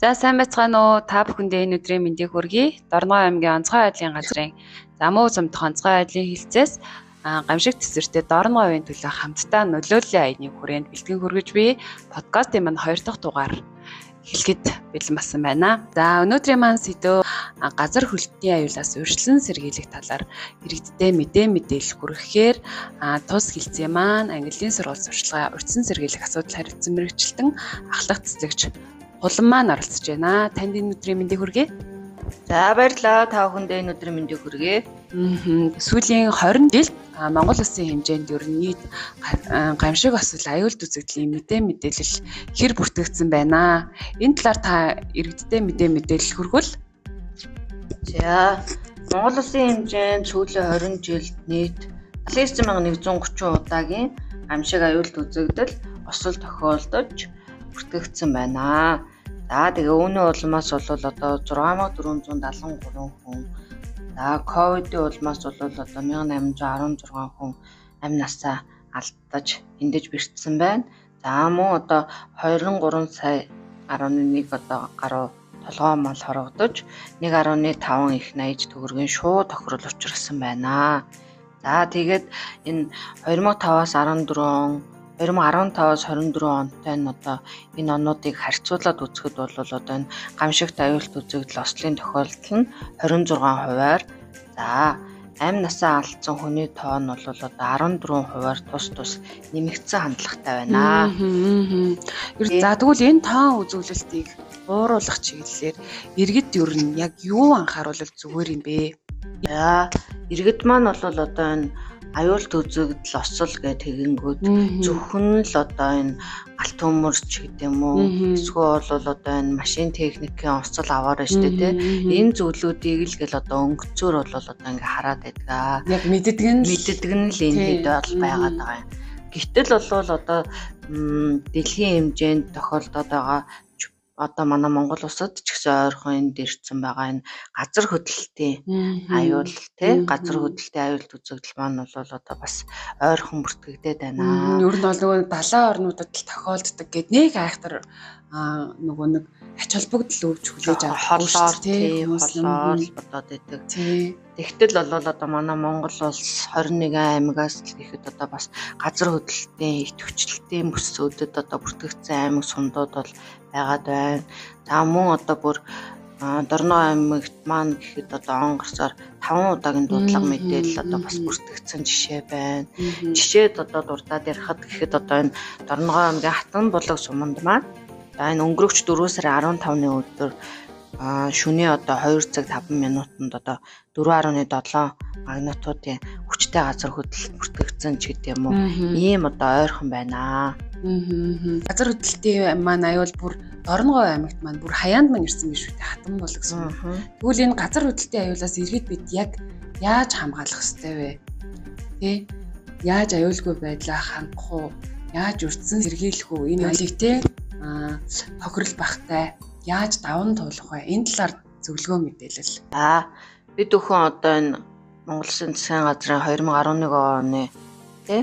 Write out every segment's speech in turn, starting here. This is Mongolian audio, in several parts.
За сайн байцгаана уу? Та бүхэндээ энэ өдрийн мэндийг хүргэе. Дорногой аймгийн онцгой байдлын газрын замуу цомдох онцгой байдлын хэлцээс гамшиг тэсвэртэй Дорногой өвийн төлөө хамтдаа нөлөөллийн аяныг хүрээнд бэлтгэн хүргэж буй подкастын маань 2 дахь дугаар хэлэхэд бэлэн басан байна. За өнөөдрийн маань сэдв газар хөлтний аюулаас урьдчилан сэргийлэх талаар иргэддээ мэдээлэл хүргэхээр тус хэлцээ маань Английн сургууль сурчлагын урьдчилан сэргийлэх асуудал хариуцсан мэргэжилтэн ахлах цэцэгч Улам маань оролцож байна. Танд энэ өдрийн мэндийг хүргэе. За баярлалаа. Та бүхэндээ энэ өдрийн мэндийг хүргэе. Сүүлийн 20 жилд Монгол Улсын хэмжээнд ер нь нийт гамшиг осол аюулт үзэгдлийн мэдээлэл хэр бүртгэгдсэн байна. Энэ талаар та иргэддээ мэдээлэл хүргвэл. За Монгол Улсын хэмжээнд сүүлийн 20 жилд нийт 9,130 удаагийн гамшиг аюулт үзэгдэл осол тохиолдож бүртгэгдсэн байна. За тэгээ үүний улмаас бол одоо 6,473 хүн. За ковидын улмаас бол одоо 1,816 хүн амь насаа алдаж эндэж бэртсэн байна. За мөн одоо 23 сая 11 одоо гаруй толгой мал хорогдож 1.5 их 80 төгрөгийн шууд тохирол учирсан байна. За тэгээд энэ 2005-аас 2015-аас 24 онтой нь одоо энэ онуудыг харьцуулаад үзэхэд бол одоо энэ гамшигт аюулт үзэгдэл ослын тохиолдол нь 26%-аар за амь насаа алдсан хүний тоо нь бол одоо 14%-аар тус нэмэгдсэн хандлагатай байна. За тэгвэл энэ тоо үзүүлэлтийг бууруулах чиглэлээр иргэд ер нь яг юу анхааруулах зүгээр юм бэ? За иргэд маань бол одоо энэ аюулт үзэгдэл осол гэдэг тэгэнгүүт зөвхөн л одоо энэ галт төмөрч гэдэг юм уу эсвэл бол одоо энэ машин техникийн осол аваар штэ тий энэ зүйлүүдийг л гэл одоо өнгөцөөр бол одоо ингээ хараад байдаг. Яг мэддэг нь л энэ хэд бол байгаад байгаа юм. Гэтэл бол одоо дэлхийн хэмжээнд тохиолдоод байгаа одоо манай Монгол улсад ч гэсэн ойрхон энд ирсэн байгаа энэ газар хөдлөлтийн аюул тий газар хөдлөлтийн аюулт үзэгдэл маань бол одоо бас ойрхон бүртгэгдээд байна. Ер нь бол нөгөө далайн орнуудад л тохиолддог гэд нэг айхтар нөгөө нэг ач холбогдол өвч хүлээж авах тий холоор бодоод байдаг. Тэгтэл бол одоо манай Монгол улс 21 аймагаас л гэхэд одоо бас газар хөдлөлтийн идэвхжлэлтийн бүсүүдэд одоо бүртгэгдсэн аймаг сумдууд бол байгаад байна. За мөн одоо бүр Дорногой аймагт маань гэхэд одоо онгорсоор 5 удаагийн дуудлага мэдээлэл одоо бас бүртгэгдсэн жишээ байна. Жишээд одоо дурдаад ярихад гэхэд одоо энэ Дорногой аймгийн Хатан булаг суманд маань за энэ өнгөрөгч 4 сарын 15-ны өдөр шөнийн одоо 2 цаг 5 минутанд одоо 4.7 магнитудын хүчтэй газар хөдлөлт бүртгэгдсэн ч гэдэг юм уу. Ийм одоо ойрхон байна. Газар хөдлөлтийн маань аюул бүр Дорногой аймагт маань бүр хаяанд маань ирсэн биш үү? Хатан булаг сум. Тэгвэл энэ газар хөдлөлтийн аюулаас иргэд бид яг яаж хамгаалах ёстой вэ? Тэ? Яаж аюулгүй байдлаа хангах уу? Яаж урьдчилан сэргийлэх үү? Энэ аюулыг тэ тохирол багтай яаж даван туулах вэ? Энэ талаар зөвлөгөө мэдээлэл. Бид өхөн одоо энэ Монгол Улсын засгийн газрын 2011 оны тий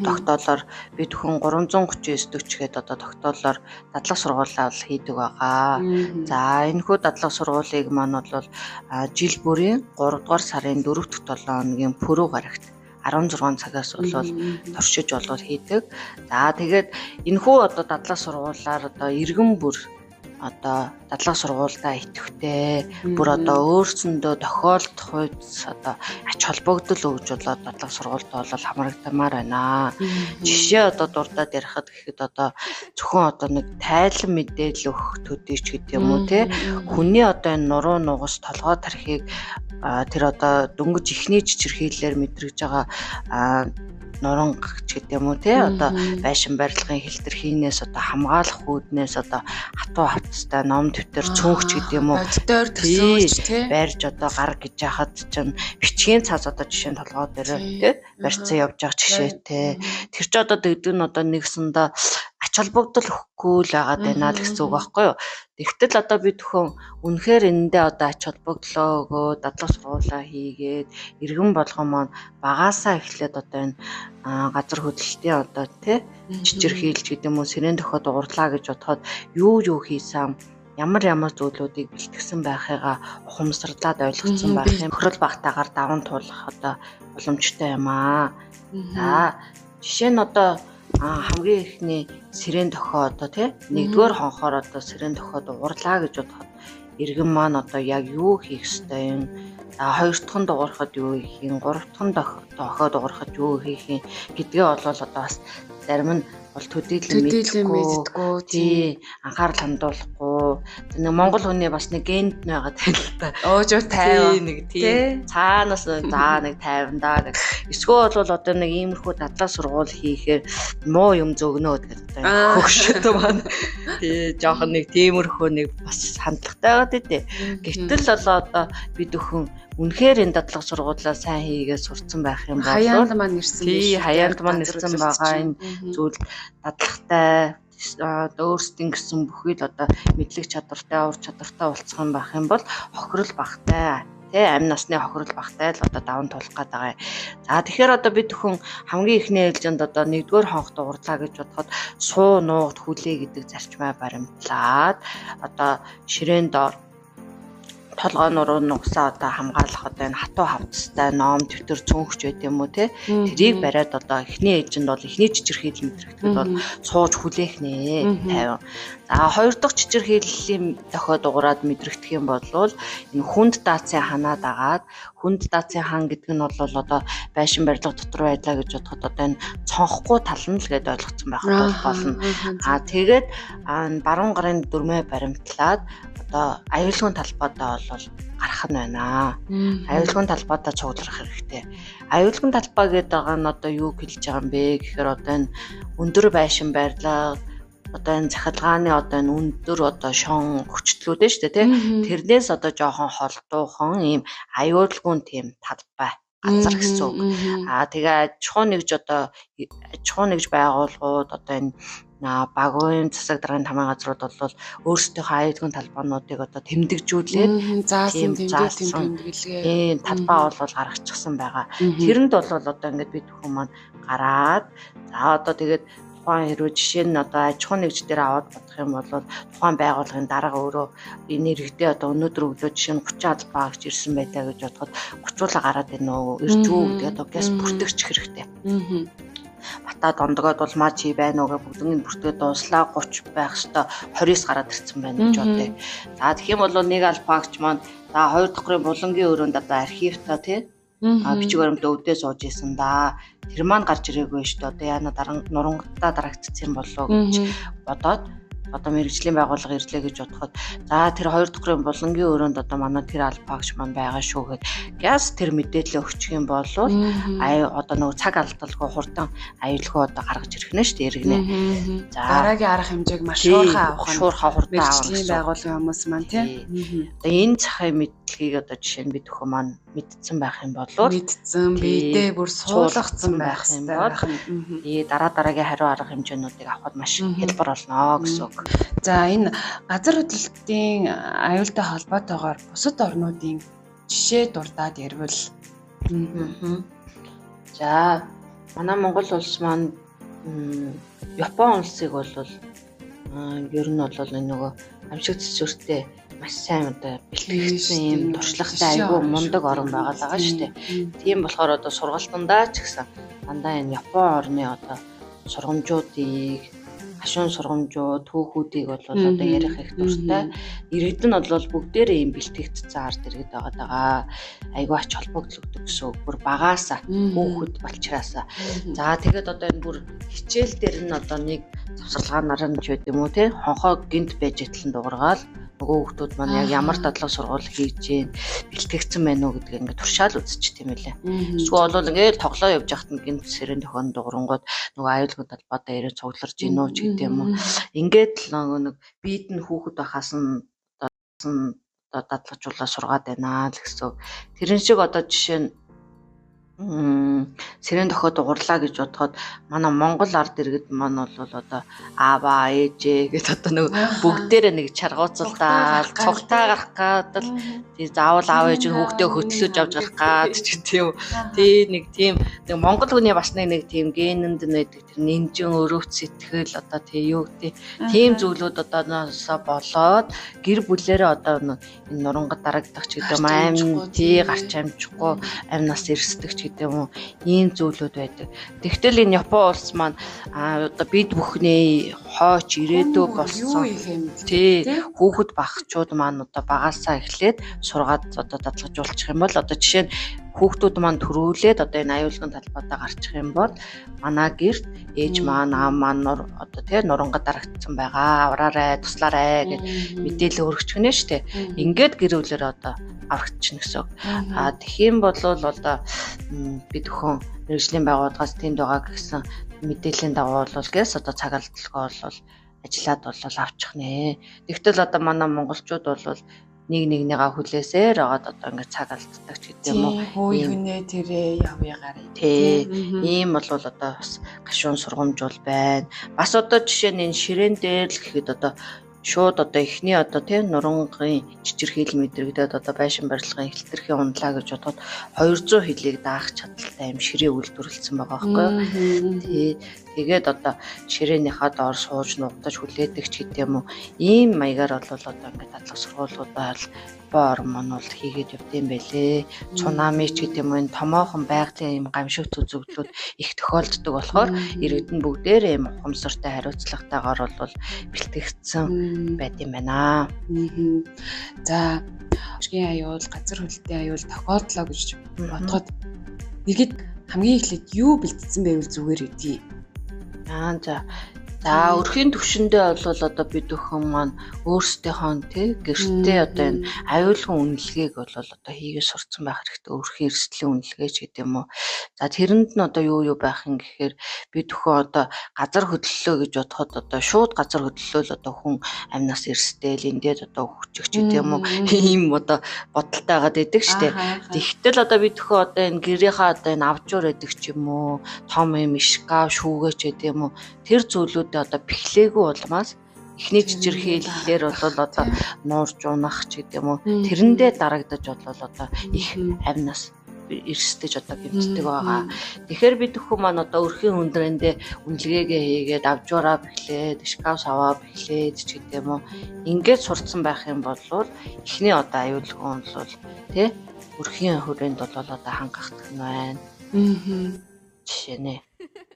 тогтоолоор бид өхөн 339 40 гэдэг одоо тогтоолоор дадлаг сургуулаа хийдэг байгаа. За энэхүү дадлаг сургуулийг маань бол жил бүрийн 3 дугаар сарын 4 дахь 7 хоногийн пүрэв гарагт 16 цагаас бол туршиж болоод хийдэг. За тэгээд энэхүү одоо дадлаг сургуулаар одоо иргэн бүр одоо дадлаг сургуультай идэвхтэй бүр одоо өөрсөндөө тохиолдох үед одоо ач холбогдол өгж болоод дадлаг сургуультай бол хамрагдмаар байна. Жишээ одоо дурдаад ярихад гэхэд одоо зөвхөн одоо нэг тайлан мэдээлэл өгөх төдийч гэдэг юм уу те хүний одоо энэ нуруу нугас толгой тархийг тэр одоо дөнгөж ихний чичирхийлэлээр мэдрэгж байгаа нуранг ч гэдэг юм уу те одоо байшин барилгын хэлтэрхийнээс одоо хамгаалах үүднээс одоо хатуу хавцтай ном дэвтэр цөөхч гэдэг юм уу боддоор төсөөлж те барьж одоо гар гэж яхад чинь бичгийн цаас одоо жишээ нь толгой дээр те барьцсан явж байгаа жишээтэй тэр ч одоо дэгдэн одоо нэгсэндээ ач холбогдол өгөхгүй л байгаа даа л гэсэн үг байхгүй юу. Тэгтэл одоо бид төхөн үнэхээр энэндээ одоо ач холбогдлоо өгөө дадлаг сургуулаа хийгээд иргэн болгон маань багаасаа эхлээд одоо энэ газар хөдлөлтийн одоо тий чичирхийлж гэдэг юм уу сэрэн дохиод урдлаа гэж бодоход юу хийсэн ямар зүйлүүдийг бэлтгэсэн байхыгаа ухамсарлаад ойлгоцсон байх юм. Хөрөл багтаагаар даван туулах одоо боломжтой юм аа. За жишээ нь одоо хамгийн ихний сэрэн дохио одоо тий нэгдүгээр хонхоор одоо сэрэн дохиод уурлаа гэж бодоход иргэн маань одоо яг юу хийх ёстой юм. Хоёр дахь нь дуурахад юу хийх юм, гурав дахь нь дохиод дуурахад юу хийх юм гэдгээ болол одоо бас зарим нь бол төдийлөн мэддэггүй тий анхаарал хандуулахгүй. Нэг монгол хүний бас нэг генд байгаа тэл л та. Өөжөө 50 нэг тий цаанаас нэг 50 даа гэх. Эсвэл бол одоо нэг иймэрхүү дадлаа сургууль хийхээр муу юм зөгнөө гэдэг одоо хөгшөд маань тий жоохон нэг тиймэрхүү нэг бас хандлагатай байгаа дээ. Гэтэл бол одоо бид өхөн үнэхээр энэ дадлага сургуулиа сайн хийгээд сурцсан байх юм бол хаяанд маань ирсэн тий хаяанд маань ирсэн байгаа энэ зүйл дадлагтай өөрсдийн гэсэн бүхэл одоо мэдлэг чадвартай ур чадвартай болцох юм байх юм бол хохирол багтай тий амь насны хохирол багтай л одоо даван тулах гээд байгаа. За тэгэхээр одоо бид өхөн хамгийн ихний ээлжинд одоо нэгдүгээр хонхт уурлаа гэж бодоход суу нуугд хүлээ гэдэг зарчмаа баримтлаад одоо ширээн доор толгой нуруу нугсаа одоо хамгаалах одоо энэ хатуу хавцастай ном төвтөр цөөнхч байт юм уу те тэрийг бариад одоо эхний ээлжинд бол эхний чичирхийлэл мэдрэгдэхэд бол сууж хүлээх нэ 50. За хоёр дахь чичирхийллийн дохиод уграад мэдрэгдэх юм бол энэ хүнд даацын ханаад агаад хүнд даацын хан гэдэг нь бол одоо байшин барилга дотор байлаа гэж бодоход одоо энэ цонхгүй тал нь л гээд ойлгоцсон байх болно. Тэгээд баруун гарын дүрмээ баримтлаад одоо аюулгүй талбайдаа бол гарах нь байна. Аюулгүй талбайдаа цуглах хэрэгтэй. Аюулгүй талбай гэдэг байгаа нь одоо юу хэлж байгаа юм бэ гэхээр одоо энэ өндөр байшин барилга одоо энэ захиргааны одоо энэ өндөр одоо шон хүчтлүүд шүү дээ тий. Тэрнээс одоо жоохон холдуухан ийм аюулгүй тийм талбай газар гэсэн үг. Тэгээ аж ахуй нэгж байгууллагууд одоо энэ багуун засаг даргын тамаа газрууд бол өөрсдийнхөө аюулгүй талбаануудыг одоо тэмдэгжүүлээд заасан тэмдэглэгээ талбай бол гаргачихсан байгаа. Тэрэнд бол одоо ингээд бид бүхэн маань гараад за одоо тэгээд тухайн хэрэг жишээ нь одоо аж ахуй нэгж дээр аваад бодох юм бол тухайн байгууллагын дарга өөрөө энэ иргэдээ одоо өнөөдөр өглөө жишээ нь 30 албаа гэж ирсэн байлаа гэж бодоход 30-уулаа гараад байна уу ирж үү гэдэг одоо газ бүртгэж хэрэгтэй. Бата дондогоод бол маа чи байна уу гэ бүгднийг бүртгээ дууслаа 30 байх хэвээр 20-с гараад ирсэн байна гэж бодъё. За тэгэх юм бол нэг албаагч маань за 2 дахь булангийн өрөөнд одоо архивта тий бичиг баримтаа өвдөө сууж исэн да. Тэр маань гарч ирээгүй шүү дээ. Одоо яна нурангатаа дарагдсан болов гэж бодоод одоо мэрэгжлийн байгууллага ирлээ гэж бодоход за тэр 2 дахь булангийн өрөөнд одоо манай тэр албаагч маань байгаа шүү гэд газ тэр мэдээлэл өгчих юм бол одоо нөгөө цаг алдалгүй хурдан аюулгүй одоо гаргаж ирэх нэ шүү дээ иргэнэ. За дараагийн арга хэмжээг маш шуурхаа авах нь шуурхаа хурдан авах мэрэгжлийн байгууллагын хүмүүс маань тий. Одоо энэ цахим мэдлэгийг одоо жишээ нь бид өхөө маань мэдсэн байх юм бол мэдсэн бидээ бүр суулгацсан байх юм бол дараагийн хариу арга хэмжээнүүдийг авахд маш хялбар болно гэсэн үг. За энэ газар хөдлөлтийн аюултай холбоотойгоор бусад орнуудын жишээ дурдаад ярил. За манай Монгол улс маань Япон улсыг бол ер нь бол энэ нөгөө амшиг цэцүүртэй маш сайн одоо бэлтгэгдсэн юм туршлагатай айгүй мундаг орн байгаа шүү дээ. Тийм болохоор одоо сургалтандаа ч гэсэн дандаа энэ Япон орны одоо сургамжуудыг хашуун сургамжууд түүхүүдийг бол одоо ярих их дуртай. Иргэд нь бол бүгдээрээ юм бэлтгэгдсэн ард иргэд байгаа. Айгүй ач холбогдол өгдөг гэсэн үг. Бүр багаасаа хүүхэд болчраасаа. За тэгээд одоо энэ бүр хичээл дээр нь одоо нэг завсарлагаанаар нь ч байд юм уу те хонхоо гинт байж итлэн дуургаал нөгөө хүмүүс маань яг ямар дадлаг сургууль хийж гин бэлтгэгдсэн байна уу гэдгийг ингээд туршаал үзчих тийм үлээ. Эсвэл бол ингээд тоглоо явж байхад нь гинт сэрэн төхөн дуурангууд нөгөө аюулгүй талбайдаа ирээд цугларч гин үү ч гэдэг юм уу. Ингээд л нэг бид нь хүүхэд байхаас нь дадлагжуулаад сургаад байна л гэсэн. Тэрэн шиг одоо жишээ нь сэрэн төхөд урлаа гэж бодоход манай Монгол ард иргэд маань бол одоо аава ээжээ гэж одоо нэг бүгдээрээ нэг чаргууцалдаал цогтаа гарах гад л заавал аав ээж хүүхдээ хөтлөж авч гарах гад ч тийм нэг Монгол хүний бас нэг тийм генэнд нэдэг тэр нэмжин өрөвт сэтгэл одоо юу гэдэг тийм зүйлүүд одоо ноосоо болоод гэр бүлээрээ одоо энэ нурангад дарагдах ч гэдэг юм амин гарч амжихгүй амнаас эрсдэг ч гэдэг юм уу ийм зүйлүүд байдаг. Тэгтэл энэ Япон улс маань одоо бид бүхний хойч ирээдүй болсон хүүхэд багчууд маань одоо багаасаа эхлээд сургаад одоо дадлгажуулчих юм бол одоо жишээ нь хүүхдүүд маань төрүүлээд одоо энэ аюулгын талбайдаа гарчих юм бол манай гэрт ээж маань аав маань одоо нурангад дарагдсан байгаа авраарай туслаарай гэж мэдээлэл өргөж гинэ штэ. Ингээд гэр бүлээр одоо аврагдчихна гэсэн. Тэгхийн бол одоо бид өхөн мэргэжлийн байгууллагаас тэнд байгаа гэсэн мэдээллийн дагуу бол гэс одоо цаг алдалгаа бол ажиллаад бол авчих нэ. Тэгтэл одоо манай монголчууд бол нэгнийгаа хүлээсээр агаад одоо ингээд цаг алддаг ч гэдэг юм уу. Хөөе хүнээ тэрээ явъягаарай. Ийм бол одоо бас гашуун сургамж бол байна. Бас одоо жишээ нь энэ ширээн дээр л гэхэд одоо шууд одоо эхний одоо нурангын чичирхийл мэдрэгдээд одоо байшин барилгын хэлтэрхийн ундлаа гэж бодоход 200 хилийг даах чадaltaй юм ширээ үйлдвэрлэсэн байгаа байхгүй юу. Тэгээд одоо ширээнийхаа доор сууж нугдаж хүлээдэг ч гэдэг юм уу. Ийм маягаар бол одоо ингээд дадлаг сургуулиудаа ормон бол хийгээд явдсан байлээ. Цунами ч гэдэг юм энэ томоохон байгалийн юм гамшигт үзэгдлүүд их тохиолддог болохоор иргэдэн бүгдээрээ юм ухамсартай хариуцлагатайгаар бол бэлтгэгдсэн байт юм байна. За өчгийн аюул, газар хөдлөлтийн аюул тохиолдлоо гэж бодоход нэгэд хамгийн эхлээд юу бэлтгэсэн байвал зүгээр гэдгийг. За өрхийн төвшөндөө бол одоо бид бүхэн маань өөрсдийнхөө гэртээ одоо энэ аюулгын үнэлгээг бол одоо хийгээ сурцсан байх хэрэгтэй. Өрхийн эрсдлийн үнэлгээ ч гэдэг юм уу. За тэрэнд нь одоо юу байх юм гэхээр бид бүхэн одоо газар хөдлөлөө гэж бодоход одоо шууд газар хөдлөлөө л одоо хүн амнаас эрсдээл эндээд одоо хүчиг ч гэдэг юм уу. Ийм одоо бодолтой байгаад байдаг штэ. Тэгтэл одоо бид бүхэн одоо энэ гэрийнхаа одоо энэ авжуур байдаг ч юм уу. Том юм шкаф шүүгээ ч гэдэг юм уу. Тэр зүйлүүд одоо бэхлээгүй улмаас эхний чичирхийллээр бол одоо нуурж унах ч гэдэг юм уу тэрэндээ дарагдаж бол одоо их амнаас эрсдэж одоо гэмтдэг байгаа. Тэгэхээр бид бүхэн маань одоо өрхийн хүндрэндээ үнэлгээгээ хийгээд авжуураа бэхлээд шкаф саваа бэхлээд ч гэдэг юм уу ингээд сурцсан байх юм бол эхний одоо аюулгүй бол өрхийн хүрээнд бол одоо хангахдаг нь байна. Жишээ нэ.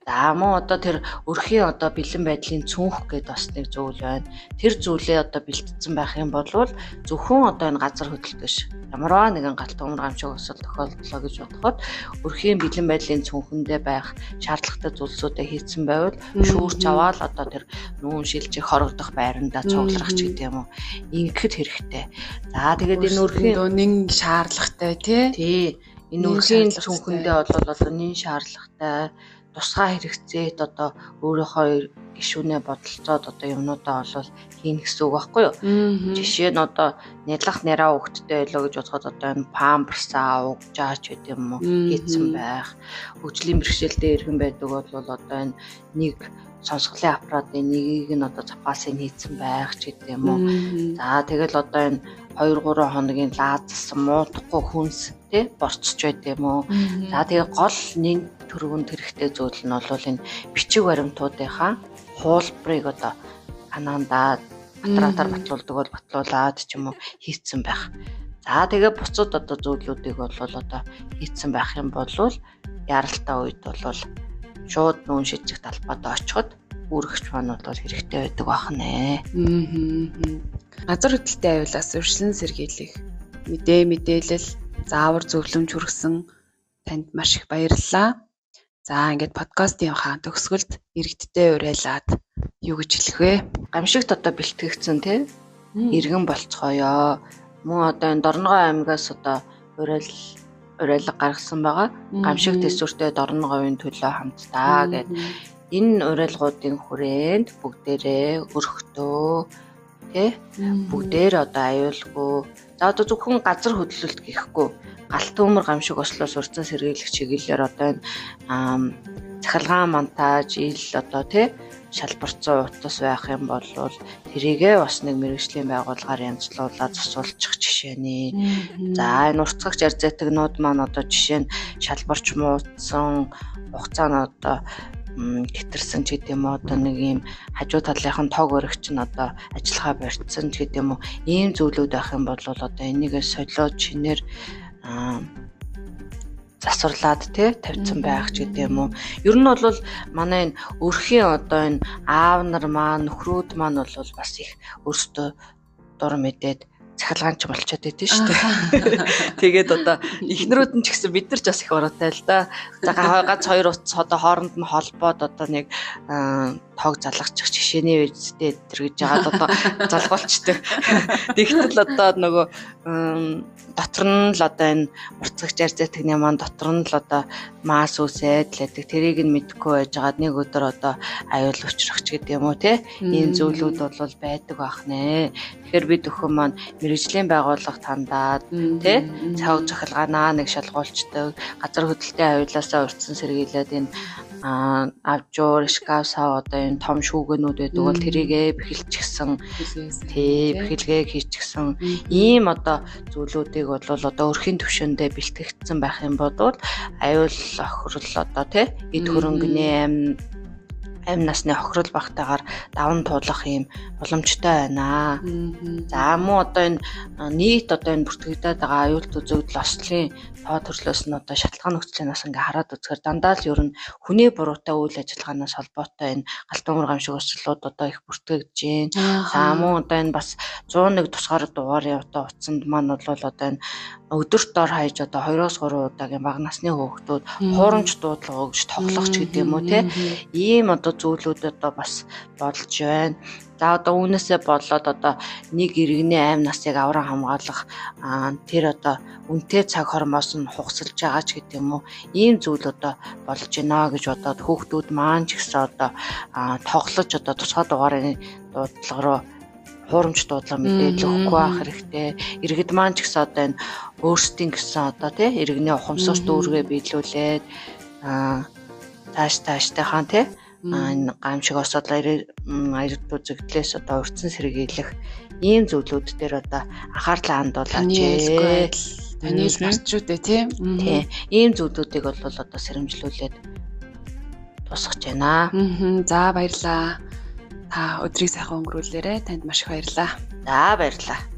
За мөн одоо тэр өрхийн одоо бэлэн байдлын цүнх гэдэг бас нэг зүйл байна. Тэр зүйлээ одоо бэлтгэсэн байх юм бол зөвхөн одоо энэ газар хөдлөлт биш. Ямарваа нэгэн галт умар гамшиг өсөл тохиолдлоо гэж бодоход өрхийн бэлэн байдлын цүнхэндээ байх шаардлагатай зүйлсүүдээ хийцэн байвал шүүрч аваад одоо тэр нүүн шилжих хорогдох байрандаа цуглах ч гэдэг юм уу. Ингэхэд хэрэгтэй. За тэгээд энэ өрхийн нэн шаардлагатай тий. Энэ өрхийн цүнхэндээ бол нэн шаардлагатай тусгай хэрэгцээд одоо өөрийнхөө гишүүнээ бодолцоод одоо юмнуудаа бол хийн гэсэн үг байхгүй юу? Жишээ нь одоо нялах нараа хөвгттэй байлоо гэж бодоход одоо энэ памперсаа угжаач гэдэг юм уу хийцэн байх. Хөгжлийн бэрхшээлтэй иргэн байдаг бол одоо энэ нэг сонсголын аппаратын нэгийг нь одоо запасыг хийцэн байх ч гэдэг юм уу. За тэгэл одоо энэ 2-3 хоногийн лаазсан муудахгүй хүнс борцож байд юм уу. За тэгээ гол нэг төрөвөнд хэрэгтэй зүйл нь бол энэ бичиг баримтуудынхаа хуулбарыг одоо канаандаа батратаар батлуулдаг бол батлуулаад ч юм уу хийцэн байх. За тэгээ буцаад одоо зүйлүүдийг бол одоо хийцэн байх юм бол яралтай үед бол шууд нүүн шижих талбайд очиход үүрэгч маань бол хэрэгтэй байдаг бахнэ. Газар хөдлөлтийн аюулаас урьдчилан сэргийлэх мэдээлэл заавар зөвлөмж хүргэсэн танд маш их баярлалаа. За ингээд подкастын төгсгөлд иргэдтэй уриалаад юу гэж хэлэх вэ? Гамшигт одоо бэлтгэгдсэн иргэн болцгоё. Мөн одоо энэ Дорногой аймгаас одоо уриалга гаргасан байгаа. Гамшиг төсвөртэй Дорноговын төлөө хамтдаа гэдэг энэ уриалгуудын хүрээнд бүгдээрээ өрхтөө бүгдээр одоо аюулгүй. За одоо зөвхөн газар хөдлөлт гэхгүй галт өмөр гамшиг ослоос урьдчилан сэргийлэх чиглэлээр одоо энэ цахилгаан монтаж ил одоо шалбарцсан утас байх юм бол тэрийгээ бас нэг мэргэжлийн байгууллагаар янзлуулаад засуулчих жишээний. За энэ уртцагч арзайтагнууд маань одоо жишээ нь шалбарч муудсан хугацаанд одоо гэтэрсэн ч гэдэм үү одоо нэг ийм хажуу талынхан тог өргөч нь одоо ажиллагаа барьцсан ч гэдэм үү ийм зүйлүүд байх юм бол одоо энийгээ солиод шинээр засварлаад тавьсан байх ч гэдэм үү. Ер нь бол манай энэ өрхийн одоо энэ аав нар маань нөхрүүд маань бол бас их өөрсдөө дур мэдээд цахилгаанч болчиход байдсан шүү дээ. Тэгээд одоо эхнэрүүд нь ч гэсэн бид нар ч бас их ороотай л да. Гац хоёр утас одоо хооронд нь холбоод одоо нэг тог залгахчих жишээний үедтэй тэр гэж яагаад одоо залгуулчдаг. Тэгтэл одоо нөгөө дотор нь л одоо энэ урцагч арзайтгны маань дотор нь л одоо маас үсээд л байдаг. Тэрийг нь мэдэхгүй байжгаад нэг өдөр одоо аюул учрах ч гэдэг юм уу ийм зүйлүүд бол байдаг байх нэ. Тэгэхээр бид өхөн маань мэргэжлийн байгууллага тандаад цаг цохилгаанаа нэг шалгуулцдаг. Газар хөдлөлтийн аюулаасаа урьдчилан сэргийлээд энэ авжуур, шкафсаа одоо энэ том шүүгэнүүд байдаг бол тэрийгэ бэхэлчихсэн бэхэлгээ хийчихсэн ийм одоо зүйлүүдийг бол одоо өрхийн төвшөндөө бэлтгэгдсэн байх юм бодвол аюул охирол одоо эд хөрөнгөний амь насны охирол багтаагаар даван туулах юм боломжтой байна. За мөн одоо энэ нийт одоо энэ бүртгэгдээд байгаа аюулт үзэгдэл ослын тоо төрлөөс нь одоо шалтгаан нөхцөлөөс ингээ хараад үзэхээр дандаа л ер нь хүний буруутай үйл ажиллагаанаас холбоотой энэ галдан ур гамшиг өсрлүүд одоо их бүртгэгдэж байна. За мөн одоо энэ бас 101 тусгаар дугаарын одоо утсанд маань бол одоо энэ өдөрт дор хаяж одоо 2-3 удаагийн бага насны хүүхдүүд хуурамч дуудлага өгж тоглох ч гэдэг юм уу ийм одоо зүйлүүд одоо бас болж байна. За одоо үүнээсээ болоод одоо нэг иргэний амь насыг авран хамгаалах тэр одоо үнэтэй цаг хормоос нь хугасалж байгаа ч гэдэг юм уу ийм зүйл одоо болж байна гэж бодоод хүүхдүүд маань ч гэсэн одоо тоглож одоо тусгай дугаарын дуудлага руу хуурамч дуудлага мэдээлэл өгөхгүй байх хэрэгтэй. Иргэд маань ч гэсэн одоо энэ өөрсдийн гэсэн одоо иргэний ухамсарт үүргээ биелүүлээд тааштай энэ гамшиг осоодлоо аюулт үзэгдлээс одоо урьдчилан сэргийлэх ийм зүйлүүд дээр одоо анхаарлаа хандуулаач. Таны л гарч үдэ тийм. Ийм зүйлүүдийг бол одоо сэрэмжлүүлээд тусгаж байна. За баярлаа. Та өдрийг сайхан өнгөрүүлээрэй. Танд маш их баярлалаа. За баярлалаа.